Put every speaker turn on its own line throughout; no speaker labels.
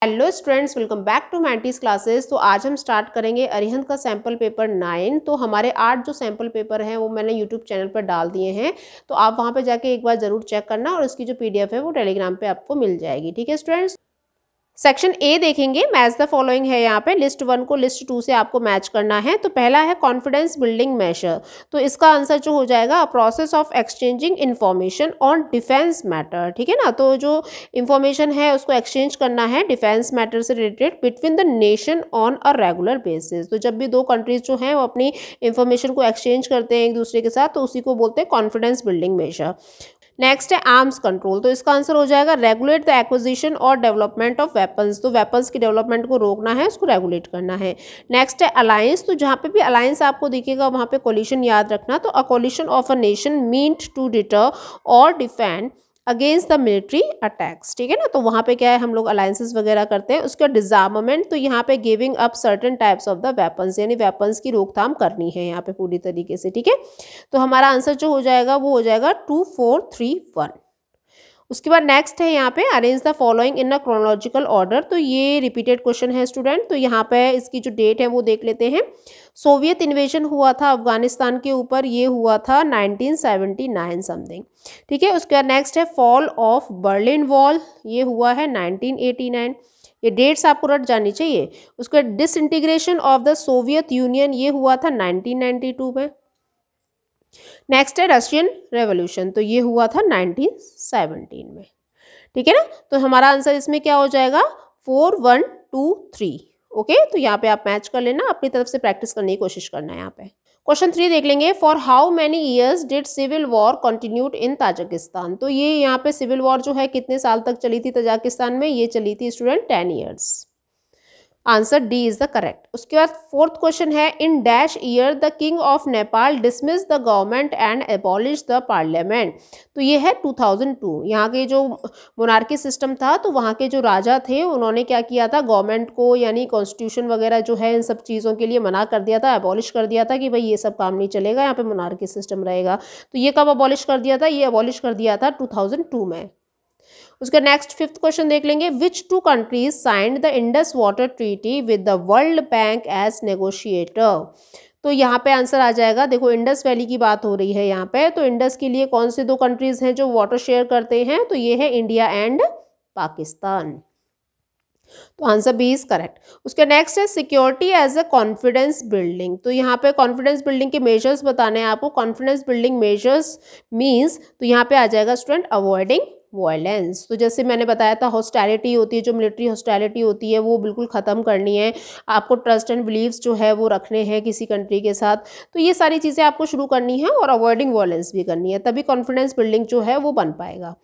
Hello students, welcome back to मैंटीज classes. तो आज हम स्टार्ट करेंगे अरिहंत का सैम्पल पेपर 9। तो हमारे 8 जो सैम्पल पेपर हैं वो मैंने यूट्यूब चैनल पर डाल दिए हैं, तो आप वहां पे जाके एक बार ज़रूर चेक करना और इसकी जो पीडीएफ है वो टेलीग्राम पे आपको मिल जाएगी। ठीक है स्टूडेंट्स। सेक्शन ए देखेंगे, मैच द फॉलोइंग है। यहाँ पे लिस्ट 1 को लिस्ट 2 से आपको मैच करना है। तो पहला है कॉन्फिडेंस बिल्डिंग मेजर, तो इसका आंसर जो हो जाएगा process of exchanging information on defence matter. ठीक है ना, तो जो इंफॉर्मेशन है उसको एक्सचेंज करना है डिफेंस मैटर से related between the nation on a regular basis. तो जब भी दो कंट्रीज जो हैं वो अपनी इंफॉर्मेशन को एक्सचेंज करते हैं एक दूसरे के साथ, तो उसी को बोलते हैं कॉन्फिडेंस बिल्डिंग मेजर। नेक्स्ट है आर्म्स कंट्रोल, तो इसका आंसर हो जाएगा रेगुलेट द एक्विजिशन और डेवलपमेंट ऑफ वेपन्स। तो वेपन्स की डेवलपमेंट को रोकना है, उसको रेगुलेट करना है। नेक्स्ट है अलायंस, तो जहाँ पे भी अलायंस आपको दिखेगा वहाँ पे कोलिशन याद रखना। तो a coalition of a nation meant to deter और defend against the military attacks. ठीक है ना, तो वहाँ पे क्या है, हम लोग अलायंसेस वगैरह करते हैं। उसका डिजार्ममेंट, तो यहाँ पे giving up certain types of the weapons, यानी वेपन्स की रोकथाम करनी है यहाँ पे पूरी तरीके से। ठीक है, तो हमारा आंसर जो हो जाएगा वो हो जाएगा 2 4 3 1। उसके बाद नेक्स्ट है यहाँ पे arrange the following in a chronological order. तो ये रिपीटेड क्वेश्चन है स्टूडेंट, तो यहाँ पे इसकी जो डेट है वो देख लेते हैं। सोवियत इन्वेजन हुआ था अफगानिस्तान के ऊपर, ये हुआ था 1979 समथिंग। ठीक है, उसके बाद नेक्स्ट है फॉल ऑफ बर्लिन वॉल, ये हुआ है 1989। ये डेट्स आपको रट जानी चाहिए। उसके बाद disintegration of the Soviet union, ये हुआ था 1992 में। नेक्स्ट है रशियन रेवोल्यूशन, तो ये हुआ था 1917 में। ठीक है ना, तो हमारा आंसर इसमें क्या हो जाएगा 4 1 2 3। ओके, तो यहाँ पे आप मैच कर लेना, अपनी तरफ से प्रैक्टिस करने की कोशिश करना है यहाँ पे। क्वेश्चन 3 देख लेंगे, for how many years did civil war continued in Tajikistan. तो ये यहाँ पे सिविल वॉर जो है कितने साल तक चली थी ताजिकिस्तान में, ये चली थी student 10 years. Answer D is the correct. उसके बाद फोर्थ क्वेश्चन है, in dash year the king of Nepal dismiss the government and abolish the parliament. तो ये है 2002। यहाँ के जो मोनार्की सिस्टम था, तो वहाँ के जो राजा थे उन्होंने क्या किया था, गवर्नमेंट को यानी कॉन्स्टिट्यूशन वगैरह जो है इन सब चीज़ों के लिए मना कर दिया था, एबॉलिश कर दिया था कि भाई ये सब काम नहीं चलेगा, यहाँ पे मोनार्की सिस्टम रहेगा। तो ये कब अबॉलिश कर दिया था, ये अबॉलिश कर दिया था 2002 में। उसका नेक्स्ट फिफ्थ क्वेश्चन देख लेंगे, which two countries signed the Indus water treaty with the world bank as negotiator. तो यहाँ पे आंसर आ जाएगा, देखो इंडस वैली की बात हो रही है यहाँ पे, तो इंडस के लिए कौन से दो कंट्रीज हैं जो वाटर शेयर करते हैं, तो ये है इंडिया एंड पाकिस्तान। तो आंसर बी इज करेक्ट। उसके नेक्स्ट है security as a confidence building. तो यहाँ पे कॉन्फिडेंस बिल्डिंग के मेजर्स बताने हैं आपको। कॉन्फिडेंस बिल्डिंग मेजर्स मीन्स, तो यहाँ पे आ जाएगा स्टूडेंट अवॉइडिंग वायलेंस। तो जैसे मैंने बताया था, हॉस्टैलिटी होती है, जो मिलिट्री हॉस्टैलिटी होती है वो बिल्कुल ख़त्म करनी है आपको। ट्रस्ट एंड बिलीव्स जो है वो रखने हैं किसी कंट्री के साथ। तो ये सारी चीज़ें आपको शुरू करनी है और अवॉइडिंग वायलेंस भी करनी है, तभी कॉन्फिडेंस बिल्डिंग जो है वो बन पाएगा।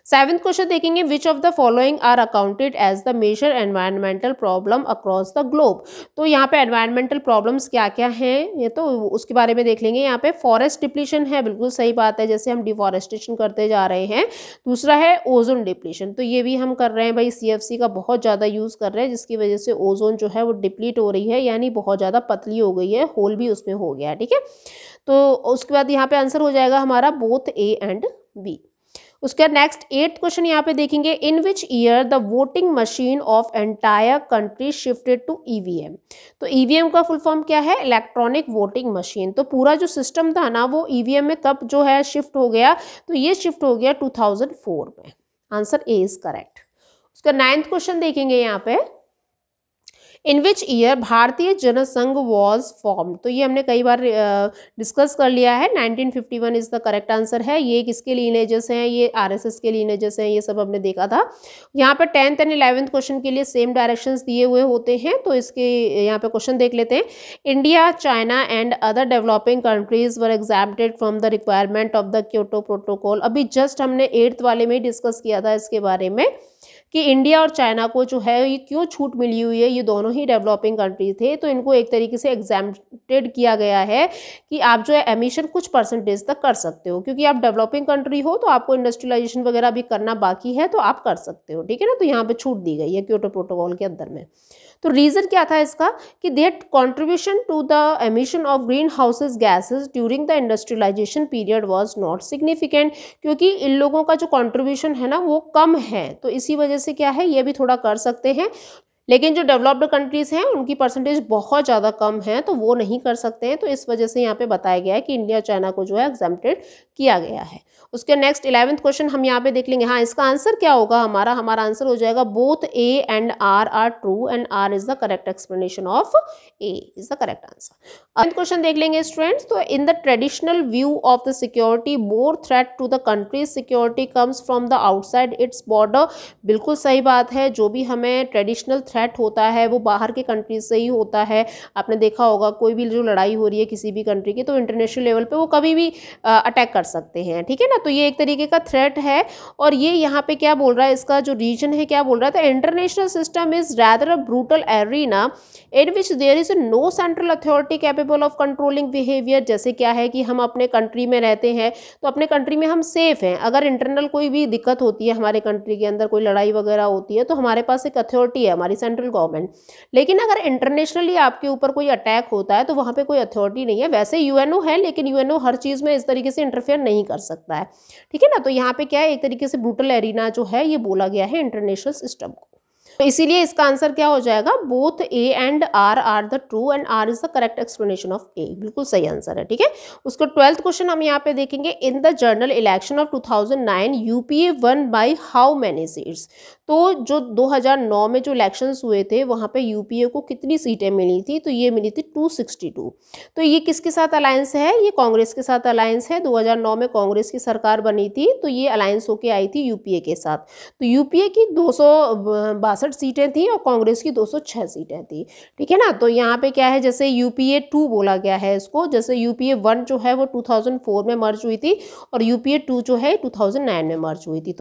सेवेंथ क्वेश्चन देखेंगे, which of the following are accounted as the major environmental problem across the globe. तो यहाँ पे एनवायरमेंटल प्रॉब्लम्स क्या क्या हैं, ये तो उसके बारे में देख लेंगे। यहाँ पे फॉरेस्ट डिप्लीशन है, बिल्कुल सही बात है, जैसे हम डिफॉरेस्टेशन करते जा रहे हैं। दूसरा है ओजोन डिप्लीशन, तो ये भी हम कर रहे हैं भाई, सीएफसी का बहुत ज़्यादा यूज़ कर रहे हैं, जिसकी वजह से ओजोन जो है वो डिप्लीट हो रही है, यानी बहुत ज़्यादा पतली हो गई है, होल भी उसमें हो गया है। ठीक है, तो उसके बाद यहाँ पे आंसर हो जाएगा हमारा बोथ ए एंड बी। उसके बाद नेक्स्ट 8th क्वेश्चन यहाँ पे देखेंगे, in which year the voting machine of entire country shifted to EVM. तो ईवीएम का फुल फॉर्म क्या है, इलेक्ट्रॉनिक वोटिंग मशीन। तो पूरा जो सिस्टम था ना वो ईवीएम में कब जो है शिफ्ट हो गया, तो ये शिफ्ट हो गया 2004 में। Answer A is correct. उसका 9th क्वेश्चन देखेंगे यहाँ पे, इन विच ईयर भारतीय जनसंघ वॉज फॉर्म। तो ये हमने कई बार डिस्कस कर लिया है, 1951 इज द करेक्ट आंसर है। ये किसके लीनेजेस हैं, ये आरएसएस के लीनेजेस हैं, ये सब हमने देखा था। यहाँ पे 10th एंड 11th क्वेश्चन के लिए सेम डायरेक्शंस दिए हुए होते हैं, तो इसके यहाँ पे क्वेश्चन देख लेते हैं। India, China and other developing countries were exempted from the requirement of the Kyoto protocol. अभी जस्ट हमने 8th वाले में डिस्कस किया था इसके बारे में कि इंडिया और चाइना को जो है ये क्यों छूट मिली हुई है, ये दोनों ही डेवलपिंग कंट्री थे, तो इनको एक तरीके से एग्जैम्प्टेड किया गया है कि आप जो है एमिशन कुछ परसेंटेज तक कर सकते हो, क्योंकि आप डेवलपिंग कंट्री हो तो आपको इंडस्ट्रियलाइजेशन वगैरह भी करना बाकी है, तो आप कर सकते हो। ठीक है ना, तो यहाँ पे छूट दी गई है क्योटो प्रोटोकॉल के अंदर में। तो रीज़न क्या था इसका कि that contribution to the emission of green houses gases during the industrialization period was not significant, क्योंकि इन लोगों का जो कॉन्ट्रीब्यूशन है ना वो कम है, तो इसी वजह वजह से क्या है, ये भी थोड़ा कर सकते हैं। लेकिन जो डेवलप्ड कंट्रीज़ हैं उनकी परसेंटेज बहुत ज़्यादा कम है, तो वो नहीं कर सकते हैं। तो इस वजह से यहाँ पे बताया गया है कि इंडिया और चाइना को जो है एग्जेम्प्टेड किया गया है। उसके नेक्स्ट 11th क्वेश्चन हम यहाँ पे देख लेंगे। हाँ, इसका आंसर क्या होगा, हमारा आंसर हो जाएगा both A and R true and R is the correct explanation of A is the correct answer. Question देख लेंगे स्टूडेंट्स। तो in the traditional view of the security more threat to the countries security comes from the outside its border. बिल्कुल सही बात है, जो भी हमें ट्रेडिशनल थ्रेट होता है वो बाहर के कंट्रीज से ही होता है। आपने देखा होगा कोई भी जो लड़ाई हो रही है किसी भी कंट्री की, तो इंटरनेशनल लेवल पे वो कभी भी अटैक कर सकते हैं, ठीक है ना। तो ये एक तरीके का थ्रेट है। और ये यहाँ पे क्या बोल रहा है, इसका जो रीजन है क्या बोल रहा था, international system is rather a brutal arena in which there is no central authority capable of controlling behaviour. जैसे क्या है कि हम अपने कंट्री में रहते हैं तो अपने कंट्री में हम सेफ हैं। अगर इंटरनल कोई भी दिक्कत होती है हमारे कंट्री के अंदर, कोई लड़ाई वगैरह होती है, तो हमारे पास एक अथॉरिटी है, हमारी सेंट्रल गवर्नमेंट। लेकिन अगर इंटरनेशनली आपके ऊपर कोई अटैक होता है तो वहाँ पे कोई अथॉरिटी नहीं है। वैसे यूएनओ है, लेकिन यूएनओ हर चीज़ में इस तरीके से इंटरफेयर नहीं कर सकता है, ठीक है ना। तो यहाँ पे क्या है, एक तरीके से ब्रूटल एरिना जो है ये बोला गया है इंटरनेशनल सिस्टम को। तो इसीलिए इसका आंसर क्या हो जाएगा, both A and R the true and R is the correct explanation of A. बिल्कुल सही आंसर है, ठीक है। उसका 12th क्वेश्चन हम यहाँ पे देखेंगे। In the general election of 2009 UPA one by how many seats. तो जो 2009 में जो इलेक्शंस हुए थे वहाँ पे यूपीए को कितनी सीटें मिली थी, तो ये मिली थी 262। तो ये किसके साथ अलायंस है, ये कांग्रेस के साथ अलायंस है। 2009 में कांग्रेस की सरकार बनी थी तो ये अलायंस होके आई थी यूपीए के साथ। तो यूपीए की 262 सीटें थी और कांग्रेस की 206 सीटें थी, ठीक है ना। तो यहाँ पे क्या है, जैसे यूपीए 2 बोला गया है इसको, जैसे यूपीए 1 जो है वो 2004 में मर्ज हुई थी और यूपीए 2 जो है 2009 में मर्ज हुई थी।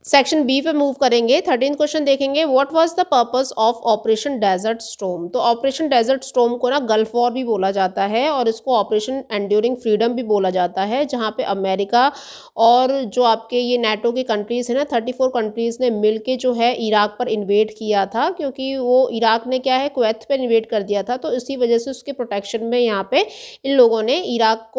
सेक्शन बी पे मूव करेंगे। 13th क्वेश्चन देखेंगे। What was the purpose of operation desert storm. तो ऑपरेशन डेजर्ट स्टॉर्म को ना गल्फ वॉर भी बोला जाता है और इसको ऑपरेशन एंड्यूरिंग फ्रीडम भी बोला जाता है, जहाँ पे अमेरिका और जो आपके ये नेटो के कंट्रीज़ है ना, 34 कंट्रीज़ ने मिल के जो है इराक पर इन्वेड किया था, क्योंकि वो इराक ने क्या है कुवैत पर इन्वेड कर दिया था। तो इसी वजह से उसके प्रोटेक्शन में यहाँ पे इन लोगों ने इराक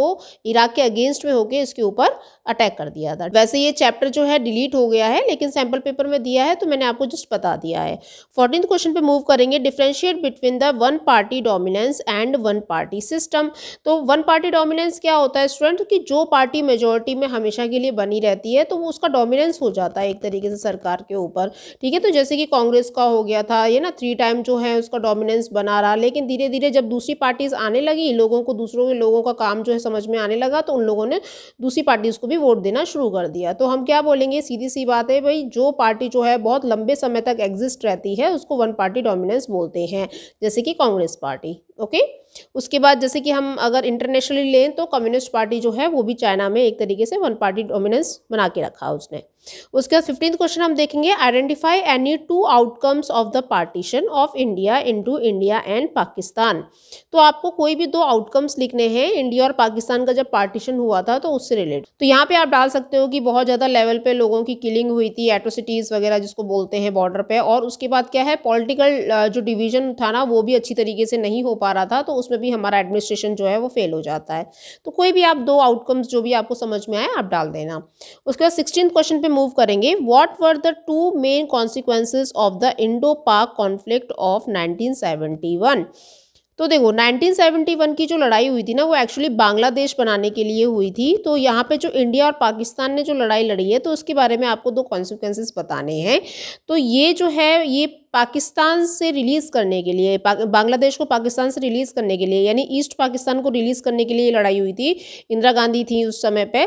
के अगेंस्ट में होकर इसके ऊपर अटैक कर दिया था। वैसे ये चैप्टर जो है डिलीट हो गया है, लेकिन सैंपल पेपर में दिया है तो मैंने आपको जस्ट बता दिया है। 14th क्वेश्चन पे मूव करेंगे। Differentiate between the one party dominance and one party system. तो वन पार्टी डोमिनेंस क्या होता है स्टूडेंट, कि जो पार्टी मेजोरिटी में हमेशा के लिए बनी रहती है तो वो उसका डोमिनेंस हो जाता है एक तरीके से सरकार के ऊपर, ठीक है। तो जैसे कि कांग्रेस का हो गया था ये ना, 3 टाइम जो है उसका डोमिनेंस बना रहा, लेकिन धीरे धीरे जब दूसरी पार्टीज आने लगी, लोगों को दूसरों के लोगों का काम जो है समझ में आने लगा, तो उन लोगों ने दूसरी पार्टीज को भी वोट देना शुरू कर दिया। तो हम क्या बोलेंगे, सीधी सी बात है भाई, जो पार्टी जो है बहुत लंबे समय तक एग्जिस्ट रहती है उसको वन पार्टी डोमिनेंस बोलते हैं, जैसे कि कांग्रेस पार्टी, ओके। उसके बाद जैसे कि हम अगर इंटरनेशनली लें तो कम्युनिस्ट पार्टी जो है वो भी चाइना में एक तरीके से वन पार्टी डोमिनेंस बना के रखा उसने। उसके बाद 15th क्वेश्चन हम देखेंगे। Identify any 2 outcomes of the partition of India into India and Pakistan. तो आपको कोई भी 2 आउटकम्स लिखने हैं इंडिया और पाकिस्तान का जब पार्टीशन हुआ था तो उससे रिलेटेड। तो यहाँ पे आप डाल सकते हो कि बहुत ज़्यादा लेवल पे लोगों की किलिंग हुई थी, एट्रोसिटीज़ वगैरह जिसको बोलते हैं बॉर्डर पे, और उसके बाद क्या है पॉलिटिकल जो डिवीजन था ना वो भी अच्छी तरीके से नहीं हो पा रहा था, तो उसमें भी हमारा एडमिनिस्ट्रेशन जो है वो फेल हो जाता है। तो कोई भी आप 2 आउटकम्स जो भी आपको समझ में आए आप डाल देना। उसके बाद 16th क्वेश्चन पे मूव करेंगे। What were the 2 main consequences of the Indo पाक कॉन्फ्लिक्ट ऑफ 1971। तो देखो 1971 की जो लड़ाई हुई थी ना वो एक्चुअली बांग्लादेश बनाने के लिए हुई थी। तो यहाँ पे जो इंडिया और पाकिस्तान ने जो लड़ाई लड़ी है तो उसके बारे में आपको 2 कॉन्सिक्वेंसेस बताने हैं। तो ये जो है ये पाकिस्तान से रिलीज़ करने के लिए, बांग्लादेश को पाकिस्तान से रिलीज़ करने के लिए, यानी ईस्ट पाकिस्तान को रिलीज़ करने के लिए लड़ाई हुई थी। इंदिरा गांधी थी उस समय पे।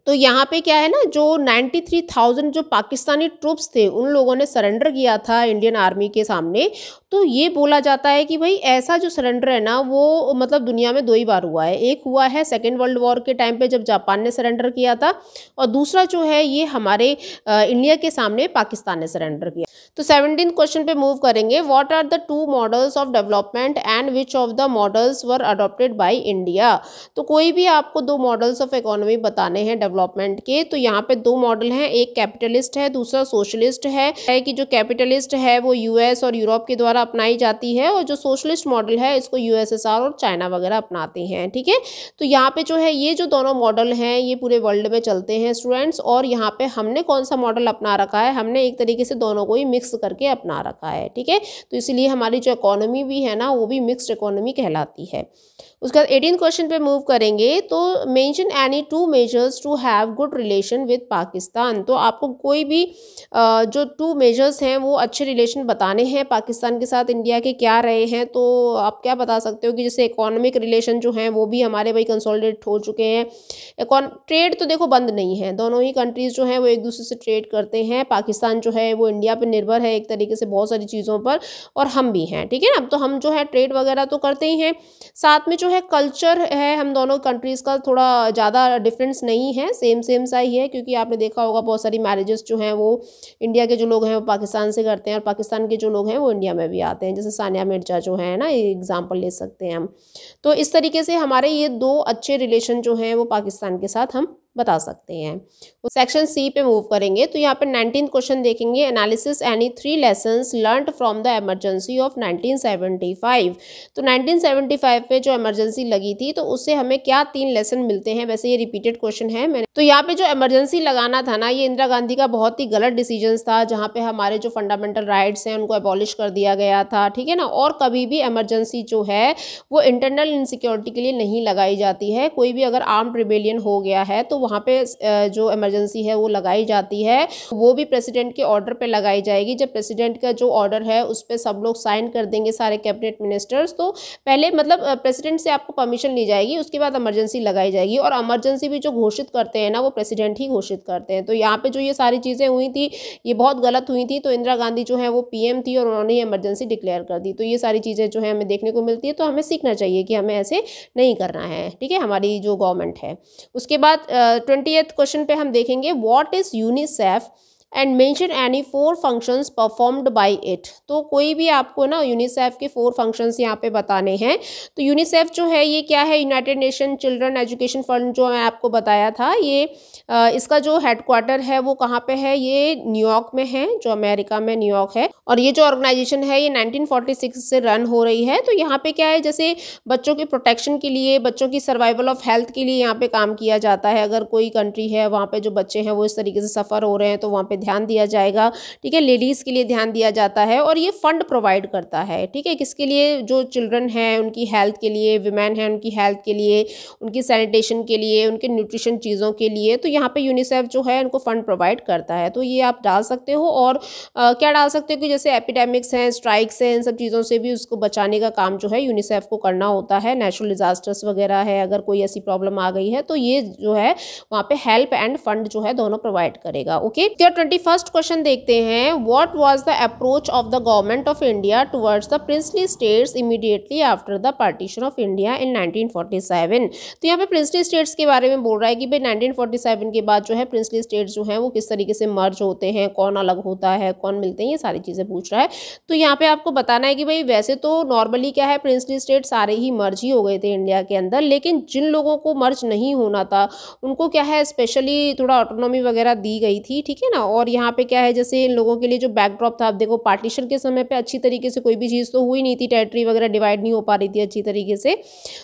तो यहाँ पे क्या है ना, जो 93,000 जो पाकिस्तानी ट्रूप्स थे उन लोगों ने सरेंडर किया था इंडियन आर्मी के सामने। तो ये बोला जाता है कि भाई ऐसा जो सरेंडर है ना वो मतलब दुनिया में 2 ही बार हुआ है। एक हुआ है सेकेंड वर्ल्ड वॉर के टाइम पे जब जापान ने सरेंडर किया था, और दूसरा जो है ये हमारे इंडिया के सामने पाकिस्तान ने सरेंडर किया। तो 17th क्वेश्चन पे मूव करेंगे। What are the 2 models of development and which of the models were adopted by India. तो कोई भी आपको 2 मॉडल्स ऑफ इकोनॉमी बताने हैं डेवलपमेंट के। तो यहाँ पे 2 मॉडल हैं, एक कैपिटलिस्ट है दूसरा सोशलिस्ट है। कि जो कैपिटलिस्ट है वो यूएस और यूरोप के द्वारा अपनाई जाती है, और जो सोशलिस्ट मॉडल है इसको यूएसएसआर और चाइना वगैरह अपनाते हैं। ठीक है, तो यहाँ पे जो है ये जो दोनों मॉडल हैं ये पूरे वर्ल्ड में चलते हैं स्टूडेंट्स, और यहाँ पे हमने कौन सा मॉडल अपना रखा है, हमने एक तरीके से दोनों को ही मिक्स करके अपना रखा है। ठीक है, तो इसीलिए हमारी जो इकोनॉमी भी है ना वो भी मिक्स्ड इकोनॉमी कहलाती है। उसके बाद 18 क्वेश्चन पे मूव करेंगे, तो mention any two measures to have good relation with Pakistan. तो आपको कोई भी जो टू मेजर्स हैं वो अच्छे रिलेशन बताने हैं पाकिस्तान के साथ इंडिया के, क्या रहे हैं। तो आप क्या बता सकते हो कि जैसे इकोनॉमिक रिलेशन जो हैं वो भी हमारे भाई कंसोलिडेट हो चुके हैं। ट्रेड तो देखो बंद नहीं है, दोनों ही कंट्रीज़ जो हैं वो एक दूसरे से ट्रेड करते हैं। पाकिस्तान जो है वो इंडिया पर निर्भर है एक तरीके से बहुत सारी चीज़ों पर, और हम भी हैं। ठीक है ना, तो हम जो है ट्रेड वगैरह तो करते ही हैं। साथ में जो है कल्चर है हम दोनों कंट्रीज़ का थोड़ा ज़्यादा डिफरेंस नहीं है, सेम सा ही है, क्योंकि आपने देखा होगा बहुत सारी मैरिजेस जो हैं वो इंडिया के जो लोग हैं वो पाकिस्तान से करते हैं, और पाकिस्तान के जो लोग हैं वो इंडिया में भी आते हैं, जैसे सानिया मिर्जा जो है ना, एग्जाम्पल ले सकते हैं हम। तो इस तरीके से हमारे ये दो अच्छे रिलेशन जो हैं वो पाकिस्तान के साथ हम बता सकते हैं। सेक्शन सी पे मूव करेंगे, तो यहाँ पे 19 क्वेश्चन देखेंगे, analysis any 3 lessons learned from the emergency of 1975। तो 1975 पे जो इमरजेंसी लगी थी तो उससे हमें क्या 3 लेसन मिलते हैं। वैसे ये रिपीटेड क्वेश्चन है मैंने, तो यहाँ पे जो इमरजेंसी लगाना था ना ये इंदिरा गांधी का बहुत ही गलत डिसीजन था, जहाँ पे हमारे जो फंडामेंटल राइट्स हैं उनको एबॉलिश कर दिया गया था। ठीक है ना, और कभी भी इमरजेंसी जो है वो इंटरनल इनसिक्योरिटी के लिए नहीं लगाई जाती है। कोई भी अगर आर्म्ड रिबेलियन हो गया है तो वहाँ पे जो इमरजेंसी है वो लगाई जाती है, वो भी प्रेसिडेंट के ऑर्डर पे लगाई जाएगी। जब प्रेसिडेंट का जो ऑर्डर है उस पर सब लोग साइन कर देंगे, सारे कैबिनेट मिनिस्टर्स, तो पहले मतलब प्रेसिडेंट से आपको परमिशन ली जाएगी, उसके बाद इमरजेंसी लगाई जाएगी। और इमरजेंसी भी जो घोषित करते हैं ना वो प्रेसिडेंट ही घोषित करते हैं। तो यहाँ पे जो ये सारी चीज़ें हुई थी ये बहुत गलत हुई थी। तो इंदिरा गांधी जो है वो पीएम थी और उन्होंने इमरजेंसी डिक्लेयर कर दी। तो ये सारी चीज़ें जो है हमें देखने को मिलती है, तो हमें सीखना चाहिए कि हमें ऐसे नहीं करना है। ठीक है, हमारी जो गवर्नमेंट है। उसके बाद 20th क्वेश्चन पे हम देखेंगे, what is UNICEF and mention any 4 functions performed by it. तो कोई भी आपको ना यूनिसेफ के 4 फंक्शंस यहाँ पे बताने हैं। तो यूनिसेफ जो है ये क्या है, United nation children education fund, जो मैं आपको बताया था। ये इसका जो हेडक्वार्टर है वो कहाँ पे है, ये न्यूयॉर्क में है, जो अमेरिका में न्यूयॉर्क है। और ये जो ऑर्गेनाइजेशन है ये 1946 से रन हो रही है। तो यहाँ पे क्या है, जैसे बच्चों के प्रोटेक्शन के लिए, बच्चों की सर्वाइवल ऑफ हेल्थ के लिए यहाँ पे काम किया जाता है। अगर कोई कंट्री है वहाँ पे जो बच्चे हैं वो इस तरीके से सफ़र हो रहे हैं तो वहाँ पे ध्यान दिया जाएगा। ठीक है, लेडीज़ के लिए ध्यान दिया जाता है, और ये फंड प्रोवाइड करता है। ठीक है, किसके लिए, जो चिल्ड्रन हैं उनकी हेल्थ के लिए, विमेन हैं उनकी हेल्थ के लिए, उनकी सैनिटेशन के लिए, उनके न्यूट्रिशन चीज़ों के लिए। तो यहाँ पे यूनिसेफ जो है उनको फंड प्रोवाइड करता है। तो ये आप डाल सकते हो। और क्या डाल सकते हो कि जैसे एपिडेमिक्स हैं, स्ट्राइक्स हैं, इन सब चीज़ों से भी उसको बचाने का काम जो है यूनिसेफ को करना होता है। नेचुरल डिजास्टर्स वगैरह है, अगर कोई ऐसी प्रॉब्लम आ गई है तो ये जो है वहाँ पे हेल्प एंड फंड जो है दोनों प्रोवाइड करेगा। ओके, 21st क्वेश्चन देखते हैं, what was the approach of the government of India towards the princely states immediately after the partition of India in 1947। तो यहाँ पे प्रिंसली स्टेट्स के बारे में बोल रहा है कि भाई 1947 के बाद जो है प्रिंसली स्टेट्स जो हैं वो किस तरीके से मर्ज होते हैं, कौन अलग होता है, कौन मिलते हैं, ये सारी चीज़ें पूछ रहा है। तो यहाँ पे आपको बताना है कि भाई वैसे तो नॉर्मली क्या है, प्रिंसली स्टेट सारे ही मर्ज ही हो गए थे इंडिया के अंदर, लेकिन जिन लोगों को मर्ज नहीं होना था उनको क्या है स्पेशली थोड़ा ऑटोनॉमी वगैरह दी गई थी। ठीक है ना, और यहाँ पे क्या है, जैसे इन लोगों के लिए जो बैकड्रॉप था, आप देखो पार्टीशन के समय पे अच्छी तरीके से कोई भी चीज़ तो हुई नहीं थी, टेरिटरी वगैरह डिवाइड नहीं हो पा रही थी अच्छी तरीके से।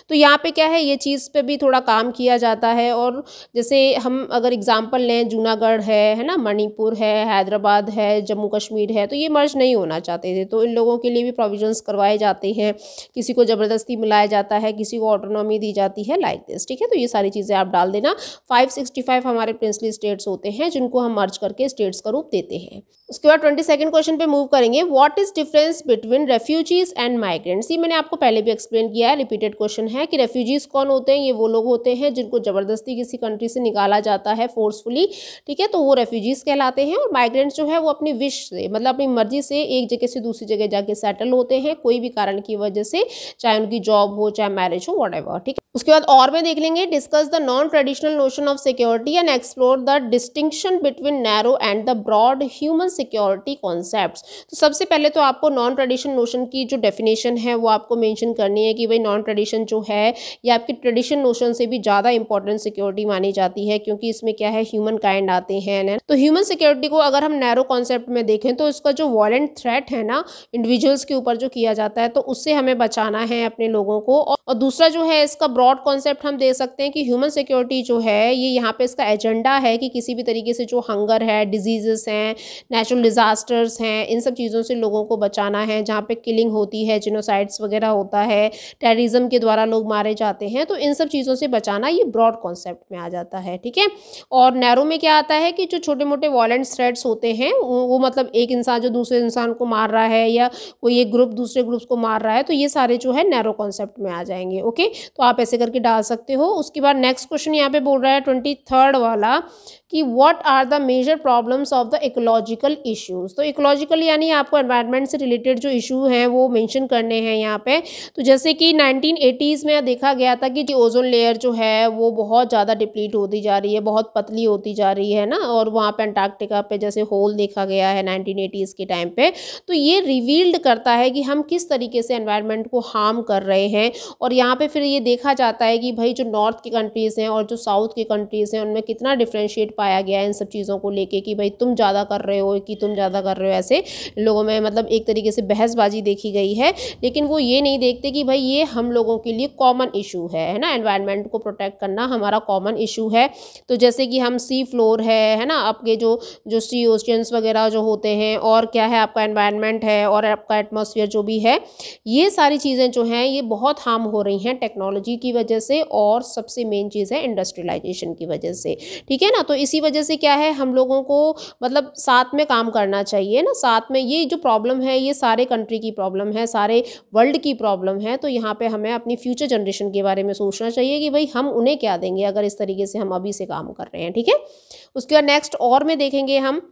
तो यहाँ पे क्या है, ये चीज़ पे भी थोड़ा काम किया जाता है। और जैसे हम अगर एग्जांपल लें, जूनागढ़ है ना, मणिपुर है, हैदराबाद है, जम्मू कश्मीर है, तो ये मर्ज नहीं होना चाहते थे। तो इन लोगों के लिए भी प्रोविजंस करवाए जाते हैं, किसी को ज़बरदस्ती मिलाया जाता है, किसी को ऑटोनॉमी दी जाती है, लाइक दिस। ठीक है, तो ये सारी चीज़ें आप डाल देना। 565 हमारे प्रिंसली स्टेट्स होते हैं जिनको हम मर्ज करके स्टेट्स का रूप देते हैं। उसके बाद 22nd क्वेश्चन पे मूव करेंगे, what is difference between refugees and migrants. ये मैंने आपको पहले भी एक्सप्लेन किया है, रिपीटेड क्वेश्चन है कि रेफ्यूजीज कौन होते हैं। ये वो लोग होते हैं जिनको ज़बरदस्ती किसी कंट्री से निकाला जाता है फोर्सफुली। ठीक है, तो वो रेफ्यूजीज कहलाते हैं। और माइग्रेंट्स जो है वो अपनी विश से, मतलब अपनी मर्जी से एक जगह से दूसरी जगह जाके सेटल होते हैं, कोई भी कारण की वजह से, चाहे उनकी जॉब हो, चाहे मैरिज हो, व्हाटएवर। ठीक है, उसके बाद और में देख लेंगे, discuss the non traditional notion of security and explore the distinction between narrow understand the broad human security concepts. तो सबसे पहले तो आपको नॉन ट्रेडिशन नोशन की जो डेफिनेशन है वो आपको मेंशन करनी है कि भाई नॉन ट्रेडिशन जो है ये आपकी ट्रेडिशन नोशन से भी ज़्यादा इंपॉर्टेंट सिक्योरिटी मानी जाती है, क्योंकि इसमें क्या है, ह्यूमन काइंड आते हैं ना। तो ह्यूमन सिक्योरिटी को अगर हम नैरो कॉन्सेप्ट में देखें तो इसका जो वायलेंट थ्रेट है ना इंडिविजुअल्स के ऊपर जो किया जाता है, तो उससे हमें बचाना है अपने लोगों को। और दूसरा जो है इसका ब्रॉड कॉन्सेप्ट हम दे सकते हैं कि ह्यूमन सिक्योरिटी जो है ये यहाँ पे इसका एजेंडा है कि किसी भी तरीके से जो हंगर है, डिजीजेस हैं, नेचुरल डिजास्टर्स हैं, इन सब चीज़ों से लोगों को बचाना है। जहाँ पे किलिंग होती है, जिनोसाइड्स वगैरह होता है, टेररिज्म के द्वारा लोग मारे जाते हैं, तो इन सब चीज़ों से बचाना ये ब्रॉड कॉन्सेप्ट में आ जाता है, ठीक है। और नैरो में क्या आता है कि जो छोटे मोटे वायलेंट थ्रेट्स होते हैं वो मतलब एक इंसान जो दूसरे इंसान को मार रहा है या कोई एक ग्रुप दूसरे ग्रुप्स को मार रहा है, तो ये सारे जो है नैरो कॉन्सेप्ट में आ जाएंगे। ओके, तो आप ऐसे करके डाल सकते हो। उसके बाद नेक्स्ट क्वेश्चन यहाँ पे बोल रहा है 23rd वाला कि what are the major problems of the ecological issues. तो इकोलॉजिकल यानी आपको एनवायरनमेंट से रिलेटेड जो इशू हैं वो मेंशन करने हैं यहाँ पे। तो जैसे कि 1980s में देखा गया था कि ओजोन लेयर जो है वो बहुत ज़्यादा डिप्लीट होती जा रही है, बहुत पतली होती जा रही है ना, और वहाँ पे अंटार्कटिका पे जैसे होल देखा गया है 1980s के टाइम पे। तो ये रिवील्ड करता है कि हम किस तरीके से एनवायरनमेंट को हार्म कर रहे हैं। और यहाँ पे फिर ये देखा जाता है कि भाई जो नॉर्थ की कंट्रीज़ हैं और जो साउथ की कंट्रीज़ हैं उनमें कितना डिफ्रेंशिएट पाया गया है इन सब चीज़ों को लेके कि भाई तुम ज़्यादा कर रहे हो कि तुम ज़्यादा कर रहे हो। ऐसे लोगों में मतलब एक तरीके से बहसबाजी देखी गई है, लेकिन वो ये नहीं देखते कि भाई ये हम लोगों के लिए कॉमन इशू है ना, एनवायरनमेंट को प्रोटेक्ट करना हमारा कॉमन इशू है। तो जैसे कि हम सी फ्लोर है ना, आपके जो सी ओशियंस वगैरह जो होते हैं, और क्या है आपका एनवायरनमेंट है और आपका एटमॉस्फेयर जो भी है, ये सारी चीज़ें जो हैं ये बहुत हार्म हो रही हैं टेक्नोलॉजी की वजह से, और सबसे मेन चीज़ है इंडस्ट्रियलाइजेशन की वजह से, ठीक है ना। तो इसी वजह से क्या है, हम लोगों को मतलब साथ में काम करना चाहिए ना, साथ में। ये जो प्रॉब्लम है ये सारे कंट्री की प्रॉब्लम है, सारे वर्ल्ड की प्रॉब्लम है। तो यहाँ पे हमें अपनी फ्यूचर जनरेशन के बारे में सोचना चाहिए कि भाई हम उन्हें क्या देंगे अगर इस तरीके से हम अभी से काम कर रहे हैं, ठीक है। उसके बाद नेक्स्ट और में देखेंगे हम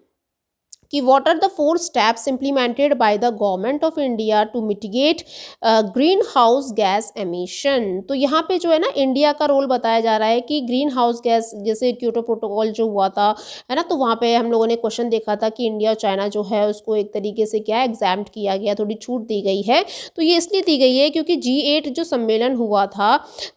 कि what are the 4 steps implemented by the government of India to mitigate green house gas emission. तो यहाँ पे जो है ना इंडिया का रोल बताया जा रहा है कि ग्रीन हाउस गैस, जैसे क्योटो प्रोटोकॉल जो हुआ था है ना, तो वहाँ पे हम लोगों ने क्वेश्चन देखा था कि इंडिया और चाइना जो है उसको एक तरीके से क्या एग्जाम्प्ट किया गया, थोड़ी छूट दी गई है। तो ये इसलिए दी गई है क्योंकि G8 जो सम्मेलन हुआ था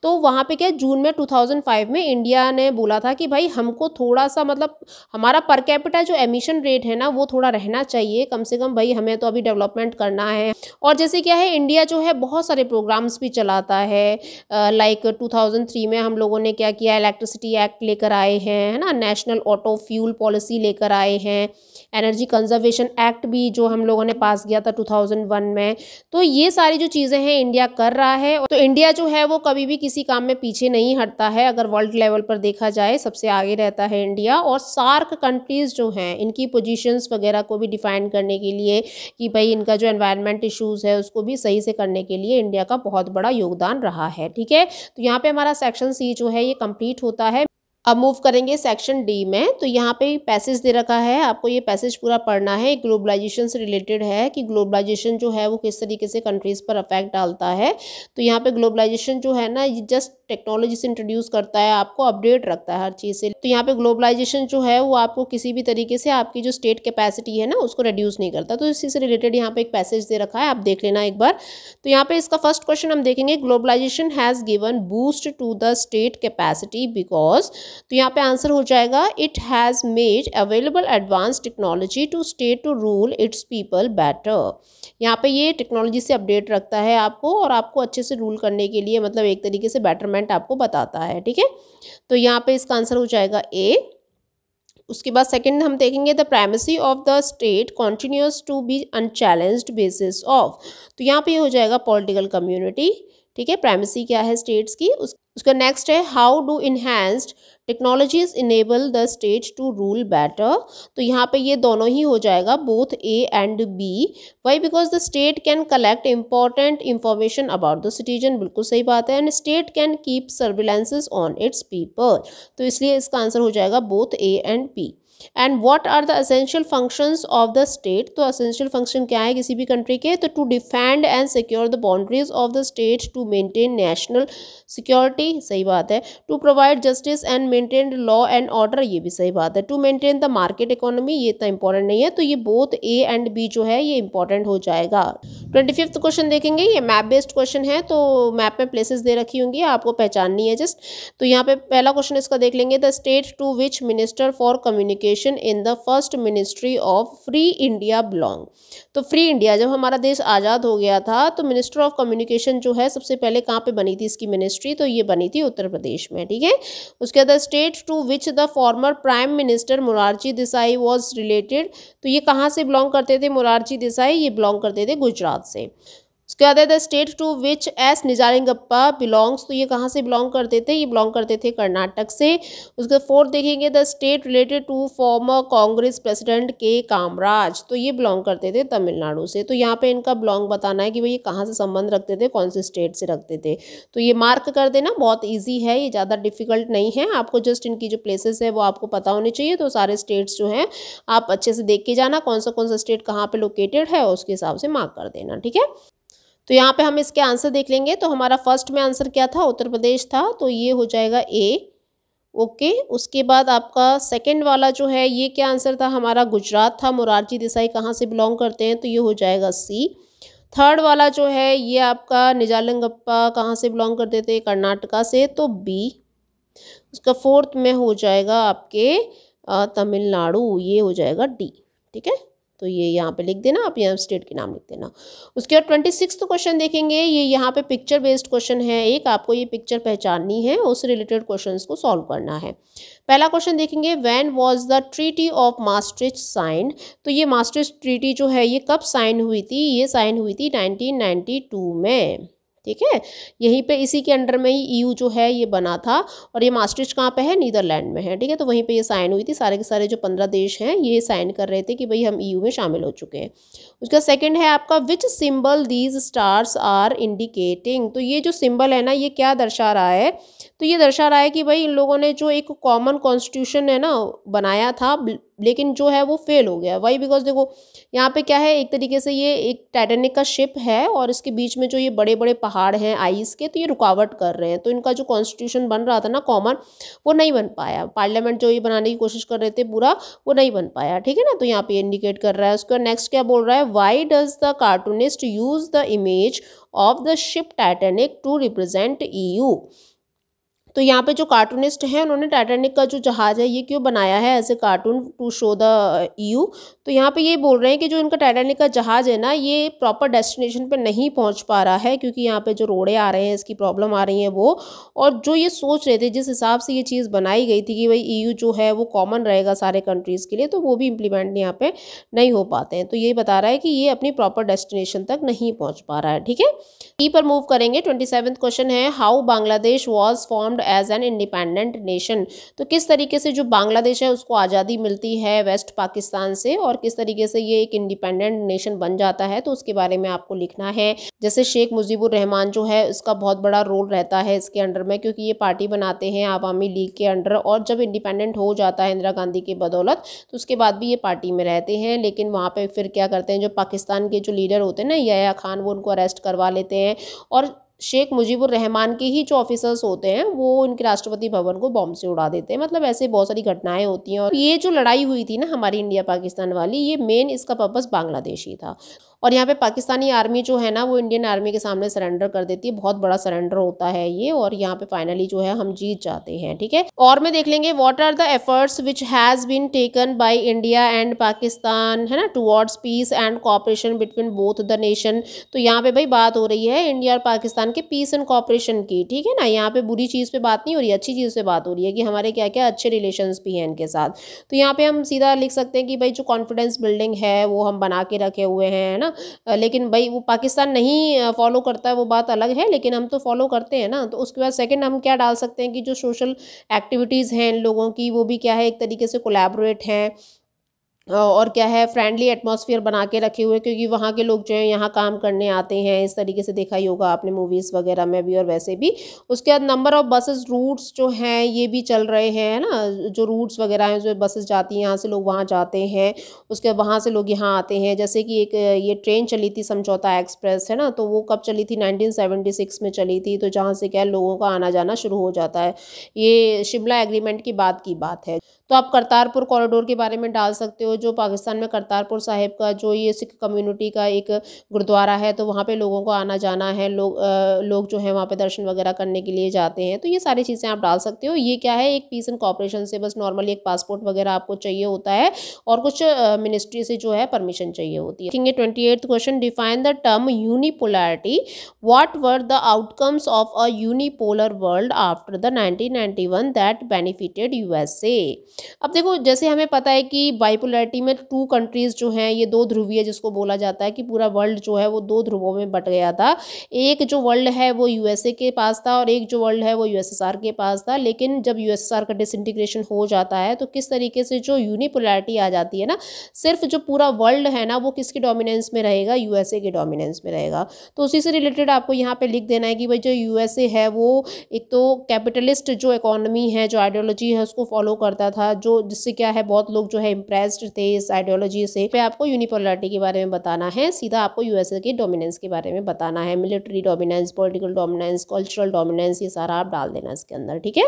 तो वहाँ पे क्या जून में 2005 में इंडिया ने बोला था कि भाई हमको थोड़ा सा मतलब हमारा पर कैपिटा जो एमिशन रेट है ना वो थोड़ा रहना चाहिए कम से कम, भाई हमें तो अभी डेवलपमेंट करना है। और जैसे क्या है इंडिया जो है बहुत सारे प्रोग्राम्स भी चलाता है, लाइक 2003 में हम लोगों ने क्या किया, इलेक्ट्रिसिटी एक्ट लेकर आए हैं है ना, नेशनल ऑटो फ्यूल पॉलिसी लेकर आए हैं, एनर्जी कंजर्वेशन एक्ट भी जो हम लोगों ने पास किया था 2001 में। तो ये सारी जो चीज़ें हैं इंडिया कर रहा है। तो इंडिया जो है वो कभी भी किसी काम में पीछे नहीं हटता है, अगर वर्ल्ड लेवल पर देखा जाए सबसे आगे रहता है इंडिया। और सार्क कंट्रीज़ जो हैं इनकी पोजीशंस वगैरह को भी डिफाइन करने के लिए कि भाई इनका जो एनवायरनमेंट इश्यूज़ है उसको भी सही से करने के लिए इंडिया का बहुत बड़ा योगदान रहा है, ठीक है। तो यहाँ पे हमारा सेक्शन सी जो है ये कंप्लीट होता है। अब मूव करेंगे सेक्शन डी में। तो यहाँ पे पैसेज दे रखा है, आपको ये पैसेज पूरा पढ़ना है। ग्लोबलाइजेशन से रिलेटेड है कि ग्लोबलाइजेशन जो है वो किस तरीके से कंट्रीज़ पर अफेक्ट डालता है। तो यहाँ पे ग्लोबलाइजेशन जो है ना ये जस्ट टेक्नोलॉजी से इंट्रोड्यूस करता है, आपको अपडेट रखता है हर चीज़ से। तो यहाँ पे ग्लोबलाइजेशन जो है वो आपको किसी भी तरीके से आपकी जो स्टेट कैपेसिटी है ना उसको रिड्यूस नहीं करता। तो इसी से रिलेटेड यहाँ पे एक पैसेज दे रखा है, आप देख लेना एक बार। तो यहाँ पे इसका फर्स्ट क्वेश्चन हम देखेंगे, globalization has given boost to the state capacity because. तो यहाँ पे आंसर हो जाएगा it has made available advance technology to state to rule its people better. यहाँ पे ये टेक्नोलॉजी से अपडेट रखता है आपको और आपको अच्छे से रूल करने के लिए मतलब एक तरीके से बेटरमेंट आपको बताता है, ठीक है। तो यहाँ पे इसका आंसर हो जाएगा ए। उसके बाद सेकंड हम देखेंगे the primacy of the state continuous to be unchallenged basis of. तो यहाँ पे हो जाएगा पॉलिटिकल कम्युनिटी, ठीक है। प्राइमेसी क्या है स्टेट्स की। उसका नेक्स्ट है how do enhanced technologies enable the state to rule better. तो यहाँ पे ये दोनों ही हो जाएगा, both A and B. Why because the state can collect important information about the citizen, बिल्कुल सही बात है। And state can keep surveillances on its people, तो इसलिए इसका आंसर हो जाएगा both A and B. And what are the essential functions of the state, तो एसेंशियल फंक्शन क्या है किसी भी कंट्री के, तो to defend and secure the boundaries of the state, to maintain national security, सही बात है, to provide justice and maintain law and order, ये भी सही बात है, to maintain the market economy, ये इतना इंपॉर्टेंट नहीं है, तो ये बोथ ए एंड बी जो है ये इंपॉर्टेंट हो जाएगा। 25th क्वेश्चन देखेंगे, ये मैप बेस्ड क्वेश्चन है, तो मैप में प्लेसेस दे रखी होंगी, आपको पहचाननी है जस्ट। तो यहाँ पे पहला क्वेश्चन इसका देख लेंगे, the state to which minister for communication in the first ministry of free India belong, तो फ्री इंडिया जब हमारा देश आज़ाद हो गया था तो मिनिस्टर ऑफ कम्युनिकेशन जो है सबसे पहले कहाँ पे बनी थी इसकी मिनिस्ट्री, तो ये बनी थी उत्तर प्रदेश में, ठीक है। उसके बाद state to which the former prime minister Morarji Desai was related, तो ये कहाँ से बिलोंग करते थे मोरारजी देसाई, ये बिलोंग करते थे गुजरात से। उसके बाद है the state to which S Nijalingappa belongs, तो ये कहाँ से बिलोंग करते थे, ये बिलोंग करते थे कर्नाटक से। उसके फोर्थ देखेंगे the state related to former Congress president K Kamaraj, तो ये बिलोंग करते थे तमिलनाडु से। तो यहाँ पे इनका बिलोंग बताना है कि भाई ये कहाँ से संबंध रखते थे, कौन से स्टेट से रखते थे, तो ये मार्क कर देना, बहुत ईजी है, ये ज़्यादा डिफिकल्ट नहीं है, आपको जस्ट इनकी जो प्लेसेस है वो आपको पता होनी चाहिए। तो सारे स्टेट्स जो हैं आप अच्छे से देख के जाना कौन सा स्टेट कहाँ पे लोकेटेड है, उसके हिसाब से मार्क कर देना, ठीक है। तो यहाँ पे हम इसके आंसर देख लेंगे, तो हमारा फर्स्ट में आंसर क्या था, उत्तर प्रदेश था, तो ये हो जाएगा ए, ओके। उसके बाद आपका सेकंड वाला जो है ये क्या आंसर था हमारा, गुजरात था, मोरारजी देसाई कहाँ से बिलोंग करते हैं, तो ये हो जाएगा सी। थर्ड वाला जो है ये आपका निजालिंगप्पा कहाँ से बिलोंग करते थे, कर्नाटका से, तो बी। उसका फोर्थ में हो जाएगा आपके तमिलनाडु, ये हो जाएगा डी, ठीक है। तो ये यहाँ पे लिख देना, आप यहाँ स्टेट के नाम लिख देना। उसके बाद 26th क्वेश्चन देखेंगे, ये यहाँ पे पिक्चर बेस्ड क्वेश्चन है, एक आपको ये पिक्चर पहचाननी है, उससे रिलेटेड क्वेश्चंस को सॉल्व करना है। पहला क्वेश्चन देखेंगे, when was the treaty of Maastricht signed, तो ये मास्ट्रिच ट्रीटी जो है ये कब साइन हुई थी, ये साइन हुई थी 1992 में, ठीक है। यहीं पे इसी के अंडर में ही ईयू जो है ये बना था, और ये मास्ट्रिच कहाँ पे है, नीदरलैंड में है, ठीक है। तो वहीं पे ये साइन हुई थी, सारे के सारे जो 15 देश हैं ये साइन कर रहे थे कि भाई हम ईयू में शामिल हो चुके हैं। उसका सेकंड है आपका, which symbol these stars are indicating, तो ये जो सिंबल है ना ये क्या दर्शा रहा है, तो ये दर्शा रहा है कि भाई इन लोगों ने जो एक कॉमन कॉन्स्टिट्यूशन है ना बनाया था, लेकिन जो है वो फेल हो गया। वाई, बिकॉज देखो यहाँ पे क्या है, एक तरीके से ये एक टाइटैनिक का शिप है और इसके बीच में जो ये बड़े बड़े पहाड़ हैं आइस के, तो ये रुकावट कर रहे हैं, तो इनका जो कॉन्स्टिट्यूशन बन रहा था ना कॉमन, वो नहीं बन पाया। पार्लियामेंट जो ये बनाने की कोशिश कर रहे थे पूरा, वो नहीं बन पाया, ठीक है ना। तो यहाँ पे इंडिकेट कर रहा है। उसका नेक्स्ट क्या बोल रहा है, why does the cartoonist use the image of the ship Titanic to represent EU, तो यहाँ पे जो कार्टूनिस्ट हैं उन्होंने टाइटैनिक का जो जहाज है ये क्यों बनाया है as a cartoon to show the EU, तो यहाँ पे ये बोल रहे हैं कि जो इनका टाइटैनिक का जहाज है ना ये प्रॉपर डेस्टिनेशन पे नहीं पहुँच पा रहा है, क्योंकि यहाँ पे जो रोड़े आ रहे हैं इसकी प्रॉब्लम आ रही है वो, और जो ये सोच रहे थे जिस हिसाब से ये चीज़ बनाई गई थी कि भाई ईयू जो है वो कॉमन रहेगा सारे कंट्रीज़ के लिए, तो वो भी इम्प्लीमेंट यहाँ पे नहीं हो पाते हैं। तो ये बता रहा है कि ये अपनी प्रॉपर डेस्टिनेशन तक नहीं पहुँच पा रहा है, ठीक है। ई पर मूव करेंगे। 27वां क्वेश्चन है, how Bangladesh was formed as an independent nation, तो किस तरीके से जो बांग्लादेश है उसको आज़ादी मिलती है वेस्ट पाकिस्तान से, और किस तरीके से ये एक इंडिपेंडेंट नेशन बन जाता है, तो उसके बारे में आपको लिखना है। जैसे शेख मुजीबुर रहमान जो है उसका बहुत बड़ा रोल रहता है इसके अंडर में, क्योंकि ये पार्टी बनाते हैं आवामी लीग के अंडर, और जब इंडिपेंडेंट हो जाता है इंदिरा गांधी की बदौलत, तो उसके बाद भी ये पार्टी में रहते हैं, लेकिन वहाँ पर फिर क्या करते हैं, जो पाकिस्तान के जो लीडर होते हैं ना याह्या खान, वो उनको अरेस्ट करवा लेते हैं, और शेख मुजीबुर रहमान के ही जो ऑफिसर्स होते हैं वो इनके राष्ट्रपति भवन को बॉम्ब से उड़ा देते हैं। मतलब ऐसे बहुत सारी घटनाएं होती हैं, और ये जो लड़ाई हुई थी ना हमारी इंडिया पाकिस्तान वाली, ये मेन इसका पर्पस बांग्लादेश ही था। और यहाँ पे पाकिस्तानी आर्मी जो है ना वो इंडियन आर्मी के सामने सरेंडर कर देती है, बहुत बड़ा सरेंडर होता है ये, और यहाँ पे फाइनली जो है हम जीत जाते हैं, ठीक है। और में देख लेंगे, what are the efforts which has been taken by India and Pakistan, है ना, towards peace and cooperation between both the nation. तो यहाँ पे भाई बात हो रही है इंडिया और पाकिस्तान के पीस एंड कोऑपरेशन की, ठीक है ना। यहाँ पे बुरी चीज़ पे बात नहीं हो रही है, अच्छी चीज़ पे बात हो रही है कि हमारे क्या क्या अच्छे रिलेशंस भी हैं इनके साथ। तो यहाँ पे हम सीधा लिख सकते हैं कि भाई जो कॉन्फिडेंस बिल्डिंग है वो हम बना के रखे हुए हैं, है ना। लेकिन भाई वो पाकिस्तान नहीं फॉलो करता है वो बात अलग है, लेकिन हम तो फॉलो करते हैं ना। तो उसके बाद सेकंड हम क्या डाल सकते हैं कि जो सोशल एक्टिविटीज़ हैं इन लोगों की वो भी क्या है, एक तरीके से कोलैबोरेट हैं, और क्या है, फ्रेंडली एटमॉस्फेयर बना के रखे हुए, क्योंकि वहाँ के लोग जो है यहाँ काम करने आते हैं, इस तरीके से देखा ही होगा आपने मूवीज़ वगैरह में भी और वैसे भी। उसके बाद नंबर ऑफ़ बसेस रूट्स जो हैं ये भी चल रहे हैं, है ना, जो रूट्स वगैरह हैं, जो बसेस जाती हैं यहाँ से लोग वहाँ जाते हैं, उसके बाद वहाँ से लोग यहाँ आते हैं। जैसे कि एक ये ट्रेन चली थी समझौता एक्सप्रेस, है ना, तो वो कब चली थी, 1976 में चली थी, तो जहाँ से क्या है लोगों का आना जाना शुरू हो जाता है। ये शिमला एग्रीमेंट की बात है। तो आप करतारपुर कॉरिडोर के बारे में डाल सकते हो, जो पाकिस्तान में करतारपुर साहिब का जो ये सिख कम्युनिटी का एक गुरुद्वारा है, तो वहाँ पे लोगों को आना जाना है, लोग जो है वहाँ पे दर्शन वगैरह करने के लिए जाते हैं। तो ये सारी चीज़ें आप डाल सकते हो। ये क्या है, एक पीस एंड कॉपरेशन से बस नॉर्मली एक पासपोर्ट वगैरह आपको चाहिए होता है और कुछ मिनिस्ट्री से जो है परमिशन चाहिए होती है। देखेंगे 28th question, define the term unipolarity, what were the outcomes of a unipolar world after the 1991 that benefited USA. अब देखो, जैसे हमें पता है कि बाइपोलैरिटी में 2 कंट्रीज़ जो हैं, ये 2 ध्रुवीय जिसको बोला जाता है कि पूरा वर्ल्ड जो है वो 2 ध्रुवों में बँट गया था। एक जो वर्ल्ड है वो यूएसए के पास था और एक जो वर्ल्ड है वो यूएसएसआर के पास था। लेकिन जब यूएसएसआर का डिसइंटीग्रेशन हो जाता है तो किस तरीके से जो यूनिपोलैरिटी आ जाती है ना, सिर्फ जो पूरा वर्ल्ड है ना वो किसके डोमिनेंस में रहेगा, यूएसए के डोमिनेंस में रहेगा। तो उसी से रिलेटेड आपको यहाँ पे लिख देना है कि भाई जो यूएसए है वो एक तो कैपिटलिस्ट जो इकोनॉमी है, जो आइडियोलॉजी है उसको फॉलो करता था, जो जिससे क्या है बहुत लोग जो है इम्प्रेस्ड थे इस आइडियोलॉजी से। पे आपको यूनिपोलैरिटी के बारे में बताना है, सीधा आपको यूएसए के डोमिनेंस के बारे में बताना है, military dominance, political dominance, cultural dominance, ये सारा आप डाल देना इसके अंदर, ठीक है।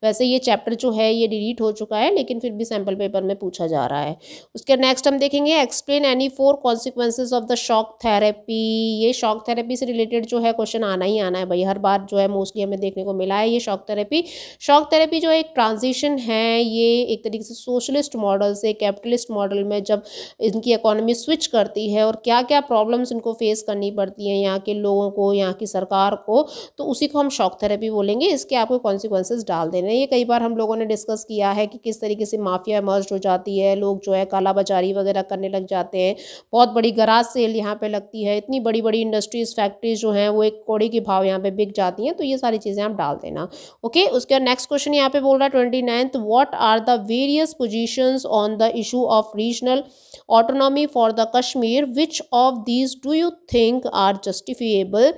वैसे ये चैप्टर जो है ये डिलीट हो चुका है, लेकिन फिर भी सैम्पल पेपर में पूछा जा रहा है। उसके नेक्स्ट हम देखेंगे, explain any 4 consequences of the shock therapy. ये शॉक थेरेपी से रिलेटेड जो है क्वेश्चन आना ही आना है भाई, हर बार जो है मोस्टली हमें देखने को मिला है ये शॉक थेरेपी जो एक ट्रांजिशन है, ये एक तरीके से सोशलिस्ट मॉडल से कैपिटलिस्ट मॉडल में जब इनकी इकोनॉमी स्विच करती है और क्या क्या प्रॉब्लम्स इनको फेस करनी पड़ती हैं यहाँ के लोगों को, यहाँ की सरकार को, तो उसी को हम शॉक थेरेपी बोलेंगे। इसके आपको कॉन्सिक्वेंसेज डाल देने। ये कई बार हम लोगों ने डिस्कस किया है कि किस तरीके से माफिया इमर्ज हो जाती है, लोग जो है काला बाजारी वगैरह करने लग जाते हैं, बहुत बड़ी गराज सेल यहाँ पे लगती है, इतनी बड़ी बड़ी इंडस्ट्रीज फैक्ट्रीज जो हैं वो एक कौड़ी के भाव यहाँ पे बिक जाती हैं। तो ये सारी चीज़ें आप डाल देना, ओके। उसके बाद नेक्स्ट क्वेश्चन यहाँ पे बोल रहा है 29th, what are the various positions on the issue of regional autonomy for the Kashmir, which of these do you think are justifiable,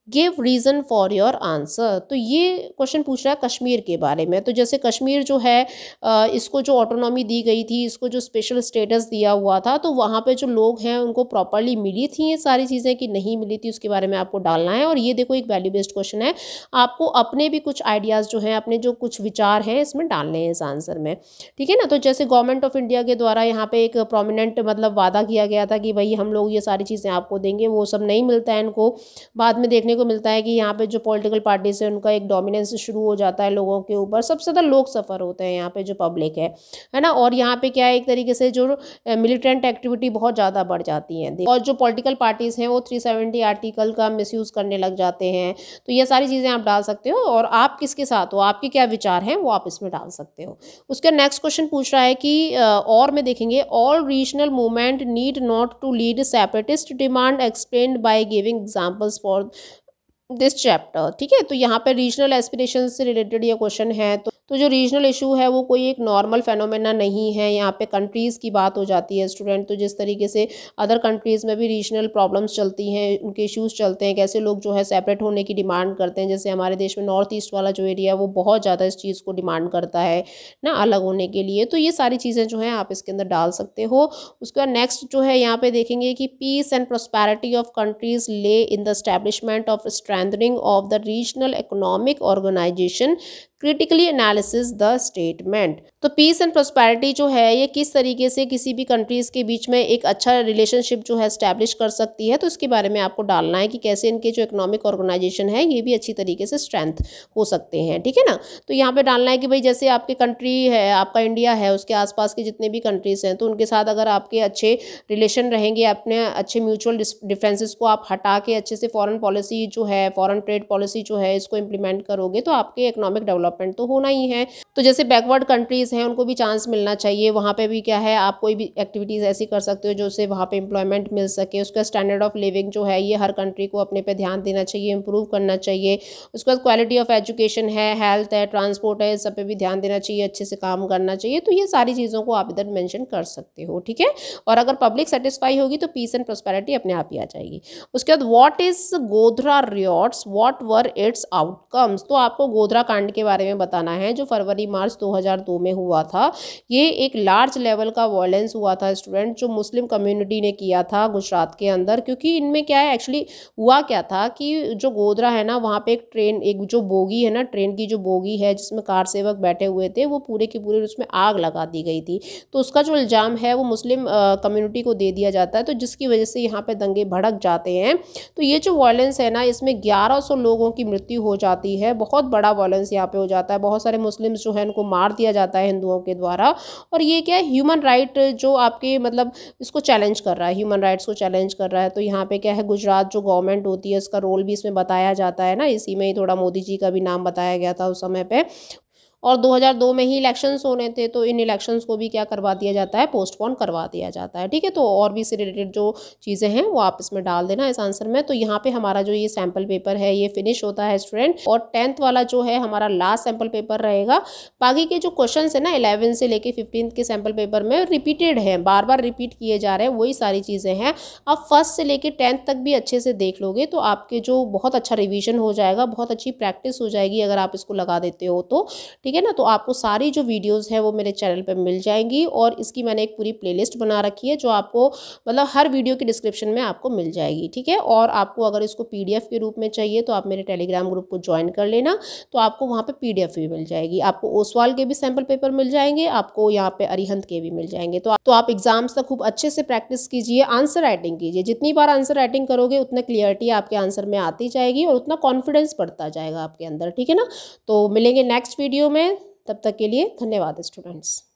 give reason for your answer. तो ये क्वेश्चन पूछ रहा है कश्मीर के बारे में। तो जैसे कश्मीर जो है इसको जो ऑटोनॉमी दी गई थी, इसको जो स्पेशल स्टेटस दिया हुआ था, तो वहाँ पे जो लोग हैं उनको प्रॉपरली मिली थी ये सारी चीज़ें कि नहीं मिली थी, उसके बारे में आपको डालना है। और ये देखो एक वैल्यू बेस्ड क्वेश्चन है, आपको अपने भी कुछ आइडियाज़ जो हैं, अपने जो कुछ विचार हैं इसमें डालने हैं इस आंसर में, ठीक है ना। तो जैसे गवर्नमेंट ऑफ इंडिया के द्वारा यहाँ पे एक प्रोमिनेंट मतलब वादा किया गया था कि भाई हम लोग ये सारी चीज़ें आपको देंगे, वो सब नहीं मिलता है इनको। बाद में देखने को मिलता है कि यहाँ पे जो पॉलिटिकल पार्टीज है उनका एक डोमिनेंस शुरू हो जाता है लोगों के ऊपर, सबसे ज़्यादा लोग सफ़र होते हैं यहाँ पे जो पब्लिक है ना। और यहाँ पे क्या है, एक तरीके से जो मिलिटेंट एक्टिविटी बहुत ज़्यादा बढ़ जाती है और जो पॉलिटिकल पार्टीज़ हैं वो 370 आर्टिकल का मिसयूज़ करने लग जाते हैं। तो ये सारी चीज़ें आप डाल सकते हो और आप किसके साथ हो, आपके क्या विचार हैं वो आप इसमें डाल सकते हो। उसका नेक्स्ट क्वेश्चन पूछ रहा है कि और में देखेंगे, all regional movement need not to lead separatist demand, explained by giving examples for this chapter, ठीक है। तो यहाँ पे रीजनल एस्पिरेशन से रिलेटेड ये क्वेश्चन है। तो जो रीजनल इशू है वो कोई एक नॉर्मल फेनोमेना नहीं है, यहाँ पे कंट्रीज़ की बात हो जाती है स्टूडेंट। तो जिस तरीके से अदर कंट्रीज़ में भी रीजनल प्रॉब्लम्स चलती हैं, उनके इश्यूज़ चलते हैं, कैसे लोग जो है सेपरेट होने की डिमांड करते हैं। जैसे हमारे देश में नॉर्थ ईस्ट वाला जो एरिया है वो बहुत ज़्यादा इस चीज़ को डिमांड करता है ना, अलग होने के लिए। तो ये सारी चीज़ें जो हैं आप इसके अंदर डाल सकते हो। उसके बाद नेक्स्ट जो है यहाँ पे देखेंगे कि peace and prosperity of countries lay in the establishment of strengthening of the regional economic organisation, critically analysis the statement. तो पीस एंड प्रोस्पैरिटी जो है ये किस तरीके से किसी भी कंट्रीज़ के बीच में एक अच्छा रिलेशनशिप जो है स्टैब्लिश कर सकती है, तो इसके बारे में आपको डालना है कि कैसे इनके जो इकोनॉमिक ऑर्गेनाइजेशन है ये भी अच्छी तरीके से स्ट्रेंथ हो सकते हैं, ठीक है ना। तो यहाँ पे डालना है कि भाई जैसे आपके कंट्री है, आपका इंडिया है, उसके आसपास के जितने भी कंट्रीज़ हैं, तो उनके साथ अगर आपके अच्छे रिलेशन रहेंगे, अपने अच्छे म्यूचुअल डिफरेंसेस को आप हटा के अच्छे से फॉरेन पॉलिसी जो है, फॉरेन ट्रेड पॉलिसी जो है इसको इम्प्लीमेंट करोगे, तो आपके इकोनॉमिक डेवलपमेंट तो होना ही है। तो जैसे बैकवर्ड कंट्रीज़ लेडीज़ हैं उनको भी चांस मिलना चाहिए, वहाँ पे भी क्या है आप कोई भी एक्टिविटीज़ ऐसी कर सकते हो जो उससे वहाँ पे एम्प्लॉयमेंट मिल सके। उसका स्टैंडर्ड ऑफ लिविंग जो है ये हर कंट्री को अपने पे ध्यान देना चाहिए, इम्प्रूव करना चाहिए। उसके बाद क्वालिटी ऑफ एजुकेशन है, हेल्थ है, ट्रांसपोर्ट है, सब पे भी ध्यान देना चाहिए, अच्छे से काम करना चाहिए। तो ये सारी चीज़ों को आप इधर मेंशन कर सकते हो, ठीक है। और अगर पब्लिक सेटिस्फाई होगी तो पीस एंड प्रॉस्पेरिटी अपने आप ही आ जाएगी। उसके बाद what is Godhra riots, what were its outcomes. तो आपको गोधरा कांड के बारे में बताना है जो फरवरी मार्च 2002 में हुआ था। ये एक लार्ज लेवल का वायलेंस हुआ था स्टूडेंट, जो मुस्लिम कम्युनिटी ने किया था गुजरात के अंदर। क्योंकि इनमें क्या है एक्चुअली हुआ क्या था कि जो गोधरा है ना वहाँ पे एक ट्रेन, एक जो बोगी है ना, ट्रेन की जो बोगी है जिसमें कार सेवक बैठे हुए थे, वो पूरे की पूरे उसमें आग लगा दी गई थी। तो उसका जो इल्ज़ाम है वो मुस्लिम कम्युनिटी को दे दिया जाता है, तो जिसकी वजह से यहाँ पे दंगे भड़क जाते हैं। तो ये जो वायलेंस है ना इसमें 1100 लोगों की मृत्यु हो जाती है। बहुत बड़ा वायलेंस यहाँ पे हो जाता है, बहुत सारे मुस्लिम्स जो है उनको मार दिया जाता है हिंदुओं के द्वारा। और ये क्या है ह्यूमन राइट जो आपके मतलब इसको चैलेंज कर रहा है, ह्यूमन राइट्स को चैलेंज कर रहा है। तो यहाँ पे क्या है गुजरात जो गवर्नमेंट होती है इसका रोल भी इसमें बताया जाता है ना, इसी में ही थोड़ा मोदी जी का भी नाम बताया गया था उस समय पे। और 2002 में ही इलेक्शंस होने थे, तो इन इलेक्शंस को भी क्या करवा दिया जाता है, पोस्टपोन करवा दिया जाता है, ठीक है। तो और भी इससे रिलेटेड जो चीज़ें हैं वो आप इसमें डाल देना इस आंसर में। तो यहाँ पे हमारा जो ये सैम्पल पेपर है ये फिनिश होता है स्टूडेंट। और 10th वाला जो है हमारा लास्ट सैम्पल पेपर रहेगा। बाकी के जो क्वेश्चन है ना 11 से लेके 15th के सैम्पल पेपर में रिपीटेड है, बार बार रिपीट किए जा रहे हैं, वही सारी चीज़ें हैं। आप फर्स्ट से लेके 10th तक भी अच्छे से देख लोगे तो आपके जो बहुत अच्छा रिविजन हो जाएगा, बहुत अच्छी प्रैक्टिस हो जाएगी अगर आप इसको लगा देते हो तो, ठीक है ना। तो आपको सारी जो वीडियोस है वो मेरे चैनल पे मिल जाएंगी और इसकी मैंने एक पूरी प्लेलिस्ट बना रखी है जो आपको मतलब हर वीडियो के डिस्क्रिप्शन में आपको मिल जाएगी, ठीक है। और आपको अगर इसको पीडीएफ के रूप में चाहिए तो आप मेरे टेलीग्राम ग्रुप को ज्वाइन कर लेना, तो आपको वहाँ पे पीडीएफ भी मिल जाएगी। आपको ओसवाल के भी सैम्पल पेपर मिल जाएंगे, आपको यहाँ पे अरिहंत के भी मिल जाएंगे। तो आप एग्जाम्स तक खूब अच्छे से प्रैक्टिस कीजिए, आंसर राइटिंग कीजिए। जितनी बार आंसर राइटिंग करोगे उतना क्लियरिटी आपके आंसर में आती जाएगी और उतना कॉन्फिडेंस बढ़ता जाएगा आपके अंदर, ठीक है ना। तो मिलेंगे नेक्स्ट वीडियो में, तब तक के लिए धन्यवाद स्टूडेंट्स।